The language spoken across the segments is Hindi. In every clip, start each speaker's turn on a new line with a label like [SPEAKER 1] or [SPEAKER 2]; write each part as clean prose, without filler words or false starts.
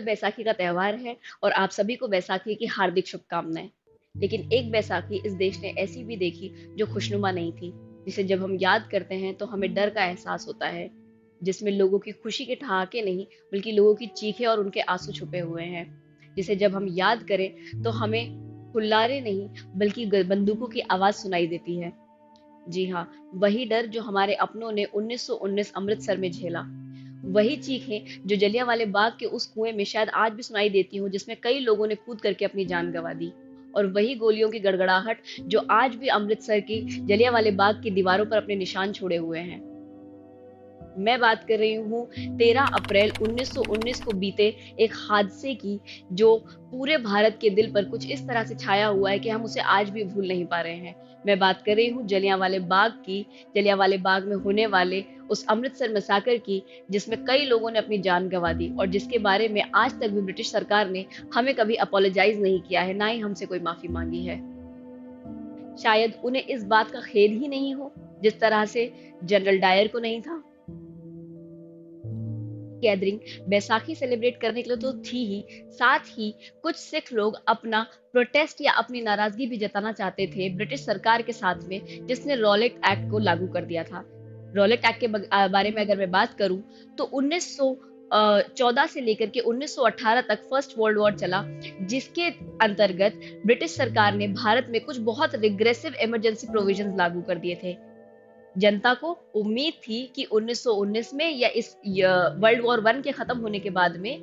[SPEAKER 1] बैसाखी का त्योहार है और आप सभी को बैसाखी की हार्दिक शुभकामनाएं। लेकिन एक बैसाखी इस देश ने ऐसी भी देखी जो खुशनुमा नहीं थी, जिसे जब हम याद करते हैं तो हमें डर का एहसास होता है, जिसमें लोगों की खुशी के ठहाके नहीं बल्कि लोगों की चीखें और उनके आंसू छुपे हुए हैं। जिसे जब हम याद करें तो हमें हुल्लारे नहीं बल्कि बंदूकों की आवाज सुनाई देती है। जी हाँ, वही डर जो हमारे अपनों ने 1919 अमृतसर में झेला, वही चीखें जो जलियांवाले बाग के उस कुएं में शायद आज भी सुनाई देती हूँ जिसमें कई लोगों ने कूद करके अपनी जान गंवा दी, और वही गोलियों की गड़गड़ाहट जो आज भी अमृतसर की जलियांवाले बाग की दीवारों पर अपने निशान छोड़े हुए हैं। मैं बात कर रही हूँ 13 अप्रैल 1919 को बीते एक हादसे की, जो पूरे भारत के दिल पर कुछ इस तरह से छाया हुआ है कि हम उसे आज भी भूल नहीं पा रहे हैं। मैं बात कर रही हूँ जलियांवाले बाग की, जलियांवाले बाग में होने वाले उस अमृतसर मैसाकर की, जिसमें कई लोगों ने अपनी जान गंवा दी और जिसके बारे में आज तक भी ब्रिटिश सरकार ने हमें कभी अपोलोजाइज नहीं किया है, ना ही हमसे कोई माफी मांगी है। शायद उन्हें इस बात का खेद ही नहीं हो जिस तरह से जनरल डायर को नहीं था। गैदरिंग बैसाखी सेलिब्रेट करने के लिए तो थी ही, साथ ही कुछ सिख लोग अपना प्रोटेस्ट या अपनी नाराजगी भी जताना चाहते थे ब्रिटिश सरकार के साथ में, जिसने रॉलेट एक्ट को लागू कर दिया था। रॉलेट एक्ट के बारे में अगर मैं बात करूं तो 1914 से लेकर के 1918 तक फर्स्ट वर्ल्ड वॉर चला, जिसके अंतर्गत ब्रिटिश सरकार ने भारत में कुछ बहुत रिग्रेसिव इमरजेंसी प्रोविजंस लागू कर दिए थे। जनता को उम्मीद थी कि 1919 में या इस वर्ल्ड वॉर वन के खत्म होने के बाद में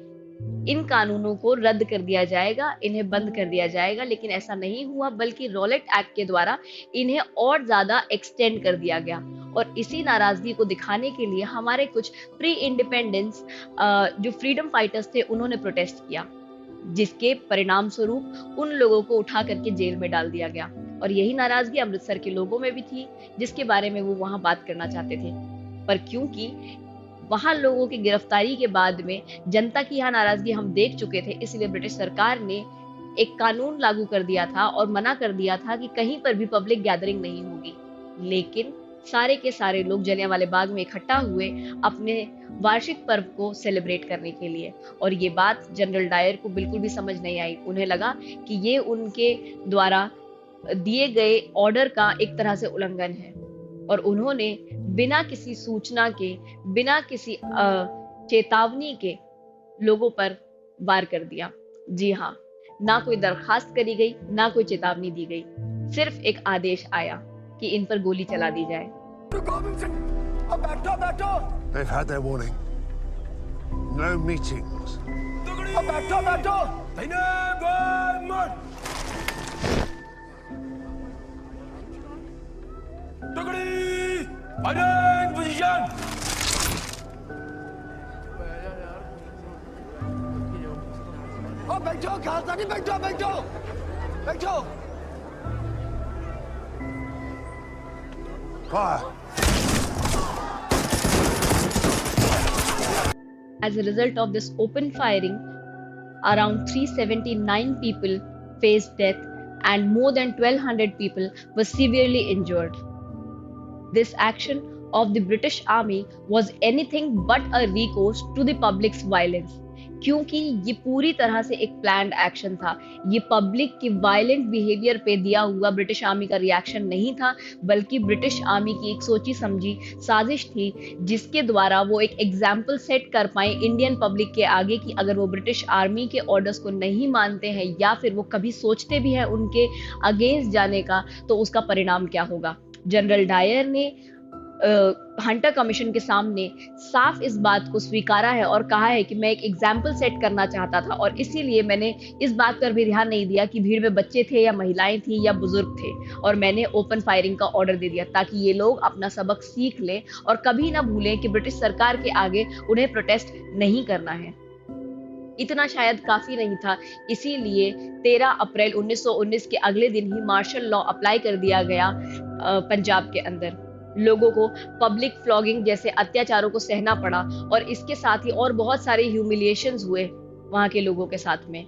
[SPEAKER 1] इन कानूनों को रद्द कर दिया जाएगा, इन्हें बंद कर दिया जाएगा, लेकिन ऐसा नहीं हुआ, बल्कि रॉलेट एक्ट के द्वारा इन्हें और ज्यादा एक्सटेंड कर दिया गया। और इसी नाराजगी को दिखाने के लिए हमारे कुछ प्री इंडिपेंडेंस जो फ्रीडम फाइटर्स थे उन्होंने प्रोटेस्ट किया, जिसके परिणाम स्वरूप उन लोगों को उठा करके जेल में डाल दिया गया। और यही नाराजगी अमृतसर के लोगों में भी थी, जिसके बारे में वो वहां बात करना चाहते थे। पर क्योंकि वहां लोगों की गिरफ्तारी के बाद में जनता की यह नाराजगी हम देख चुके थे, इसलिए ब्रिटिश सरकार ने एक कानून लागू कर दिया था और मना कर दिया था कि कहीं पर भी पब्लिक गैदरिंग नहीं होगी। लेकिन सारे के सारे लोग जलियांवाले बाग में इकट्ठा हुए अपने वार्षिक पर्व को सेलिब्रेट करने के लिए, और ये बात जनरल डायर को बिल्कुल भी समझ नहीं आई। उन्हें लगा कि ये उनके द्वारा दिए गए ऑर्डर का एक तरह से उल्लंघन है, और उन्होंने बिना किसी सूचना के, बिना किसी चेतावनी के लोगों पर वार कर दिया। जी हाँ, ना कोई दरखास्त करी गई, ना कोई चेतावनी दी गई, सिर्फ एक आदेश आया कि इन पर गोली चला दी जाए।
[SPEAKER 2] They've had their warning. No meetings.
[SPEAKER 3] Fighting position. बैठो, खालसा जी बैठो, बैठो, बैठो।
[SPEAKER 2] Fire!
[SPEAKER 1] As a result of this open firing, around 379 people faced death and more than 1,200 people were severely injured. This action of the British Army was anything but a recourse to the public's violence, क्योंकि ये पूरी तरह से एक प्लान्ड एक्शन था। ये पब्लिक की वायलेंट बिहेवियर पे दिया हुआ ब्रिटिश आर्मी का रिएक्शन नहीं था, बल्कि ब्रिटिश आर्मी की एक सोची समझी साजिश थी, जिसके द्वारा वो एक एग्जाम्पल सेट कर पाए इंडियन पब्लिक के आगे कि अगर वो ब्रिटिश आर्मी के ऑर्डर्स को नहीं मानते हैं या फिर वो कभी सोचते भी हैं उनके अगेंस्ट जाने का, तो उसका परिणाम क्या होगा। जनरल डायर ने हंटर कमीशन के सामने साफ इस बात को स्वीकारा है और कहा है कि मैं एक एग्जाम्पल सेट करना चाहता था, और इसीलिए मैंने इस बात पर भी ध्यान नहीं दिया कि भीड़ में बच्चे थे या महिलाएं थी या बुजुर्ग थे, और मैंने ओपन फायरिंग का ऑर्डर दे दिया ताकि ये लोग अपना सबक सीख लें और कभी ना भूलें कि ब्रिटिश सरकार के आगे उन्हें प्रोटेस्ट नहीं करना है। इतना शायद काफी नहीं था, इसीलिए 13 अप्रैल 1919 के अगले दिन ही मार्शल लॉ अप्लाई कर दिया गया पंजाब के अंदर। लोगों को पब्लिक फ्लॉगिंग जैसे अत्याचारों को सहना पड़ा, और इसके साथ ही और बहुत सारे ह्यूमिलिएशंस हुए वहां के लोगों के साथ में।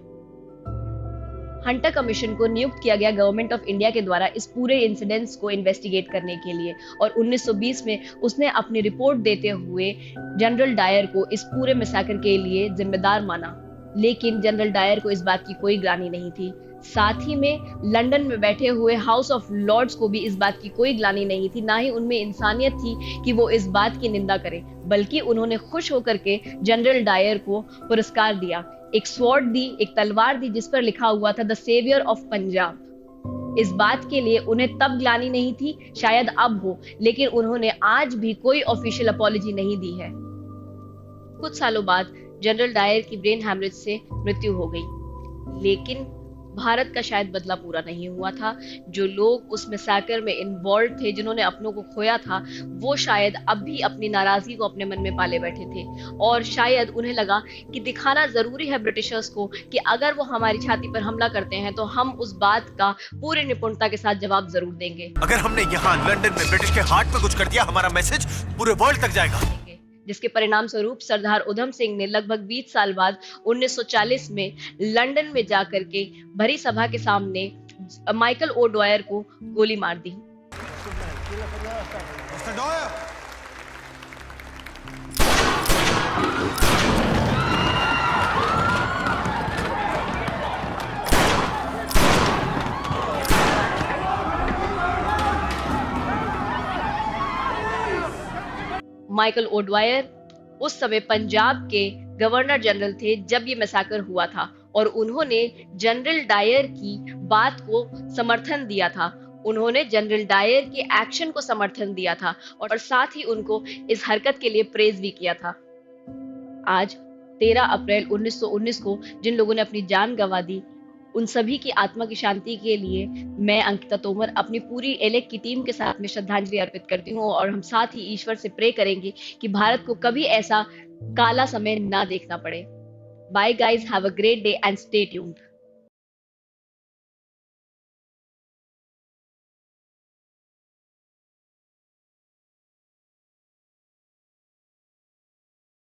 [SPEAKER 1] हंटर कमीशन को नियुक्त किया गया गवर्नमेंट ऑफ इंडिया के द्वारा इस पूरे इंसिडेंट्स को इन्वेस्टिगेट करने के लिए, और 1920 में उसने अपनी रिपोर्ट देते हुए जनरल डायर को इस पूरे मैसाकर के लिए जिम्मेदार माना। लेकिन जनरल डायर को इस बात की कोई ग्लानि नहीं थी। साथ ही में लंदन में बैठे हुए हाउस ऑफ लॉर्ड्स को भी इस बात की कोई ग्लानि नहीं थी, ना ही उनमें इंसानियत थी कि वो इस बात की निंदा करें, बल्कि उन्होंने खुश होकर के जनरल डायर को पुरस्कार दिया, एक स्वॉर्ड दी, एक तलवार दी जिस पर लिखा हुआ था द सेवियर ऑफ पंजाब। इस बात के लिए उन्हें तब ग्लानि नहीं थी, शायद अब हो, लेकिन उन्होंने आज भी कोई ऑफिशियल अपॉलॉजी नहीं दी है। कुछ सालों बाद जनरल डायर की ब्रेन हैमरेज से मृत्यु हो गई, लेकिन भारत का शायद बदला पूरा नहीं हुआ था। जो लोग उस मैसेकर में इन्वॉल्व थे, जिन्होंने अपनों को खोया था, वो शायद अब भी अपनी नाराजगी को अपने मन में पाले बैठे थे, और शायद उन्हें लगा कि दिखाना जरूरी है ब्रिटिशर्स को कि अगर वो हमारी छाती पर हमला करते हैं तो हम उस बात का पूरी निपुणता के साथ जवाब जरूर देंगे।
[SPEAKER 4] अगर हमने यहाँ लंदन में ब्रिटिश के हार्ट में कुछ कर दिया, हमारा मैसेज पूरे वर्ल्ड तक जाएगा।
[SPEAKER 1] जिसके परिणाम स्वरूप सरदार उधम सिंह ने लगभग 20 साल बाद 1940 में लंदन में जाकर के भरी सभा के सामने माइकल ओ डॉयर को गोली मार दी। माइकल ओडवायर उस समय पंजाब के गवर्नर जनरल थे जब ये मैसाकर हुआ था, और उन्होंने जनरल डायर की बात को समर्थन दिया था, उन्होंने जनरल डायर के एक्शन को समर्थन दिया था, और साथ ही उनको इस हरकत के लिए प्रेज भी किया था। आज 13 अप्रैल 1919 को जिन लोगों ने अपनी जान गंवा दी, उन सभी की आत्मा की शांति के लिए मैं अंकिता तोमर अपनी पूरी एलेक की टीम के साथ में श्रद्धांजलि अर्पित करती हूँ, और हम साथ ही ईश्वर से प्रे करेंगे कि भारत को कभी ऐसा काला समय ना देखना पड़े। Bye guys, have a great day and stay tuned.